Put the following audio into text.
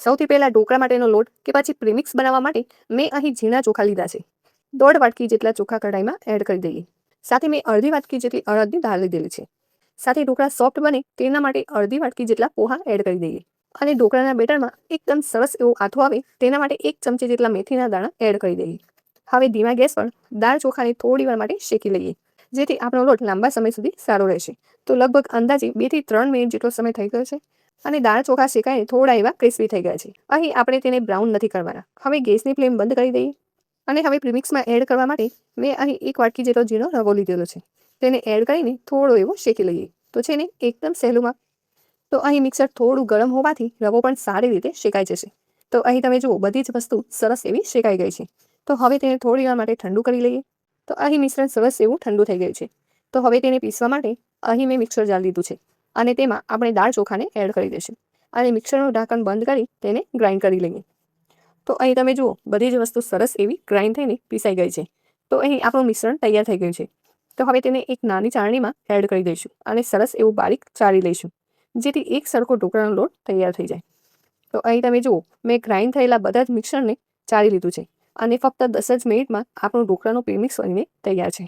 સૌથી પહેલાં ઢોકળા માટેનો લોટ કે પછી પ્રીમિક્સ બનાવવા માટે મેં અહીં ઝીણા ચોખા લીધા છે. 1.5 વાટકી જેટલા ચોખા કઢાઈમાં એડ કરી દઈએ. સાથે મેં અડધી વાટકી જેટલી અડદની દાળ લીધેલી છે. સાથે ઢોકળા સોફ્ટ બને તેના માટે અડધી વાટકી જેટલા પોહા એડ કરી દઈએ. અને ઢોકળાના બેટરમાં એકદમ સરસ એવો આથો આવે તેના માટે 1 ચમચી જેટલા મેથીના દાણા એડ કરી દઈએ. હવે ધીમા ગેસ પર દાળ ચોખાને થોડી વાર માટે શેકી લઈએ, જેથી આપણો લોટ લાંબા સમય સુધી સારો રહેશે. તો લગભગ અંદાજે 2 થી 3 મિનિટ જેટલો સમય થઈ ગયો છે અને દાળ ચોખા શેકાઈને થોડા એવા ક્રિસ્પી થઈ ગયા છે. અહીં આપણે તેને બ્રાઉન નથી કરવાના. હવે ગેસની ફ્લેમ બંધ કરી દઈએ અને હવે પ્રીમિક્સમાં એડ કરવા માટે મેં અહીં 1 વાટકી જેટલો ઝીણો રવો લીધેલો છે. તેને એડ કરીને થોડો એવો શેકી લઈએ. તો છે ને એકદમ સહેલુંમાં. તો અહીં મિક્સર થોડું ગરમ હોવાથી રવો પણ સારી રીતે શેકાઈ જશે. તો અહીં તમે જુઓ બધી જ વસ્તુ સરસ એવી શેકાઈ ગઈ છે. તો હવે તેને થોડી વાર માટે ઠંડુ કરી લઈએ. તો અહીં મિશ્રણ સરસ એવું ઠંડુ થઈ ગયું છે. તો હવે તેને પીસવા માટે અહીં મેં મિક્સર જાર લીધું છે અને તેમાં આપણે દાળ ચોખાને એડ કરી દઈશું અને મિક્સરનું ઢાંકણ બંધ કરી તેને ગ્રાઇન્ડ કરી લઈએ. તો અહીં તમે જુઓ બધી જ વસ્તુ સરસ એવી ગ્રાઇન્ડ થઈને પીસાઈ ગઈ છે. તો અહીં આપણું મિશ્રણ તૈયાર થઈ ગયું છે. તો હવે તેને એક નાની ચાળણીમાં એડ કરી દઈશું અને સરસ એવું બારીક ચાળી લઈશું, જેથી એક સરખો ઢોકળાનો લોટ તૈયાર થઈ જાય. તો અહીં તમે જુઓ મેં ગ્રાઇન્ડ થયેલા બધા જ મિક્સરને ચાળી લીધું છે અને ફક્ત 10 જ મિનિટમાં આપણું ઢોકળાનું પ્રીમિક્સ બનીને તૈયાર છે.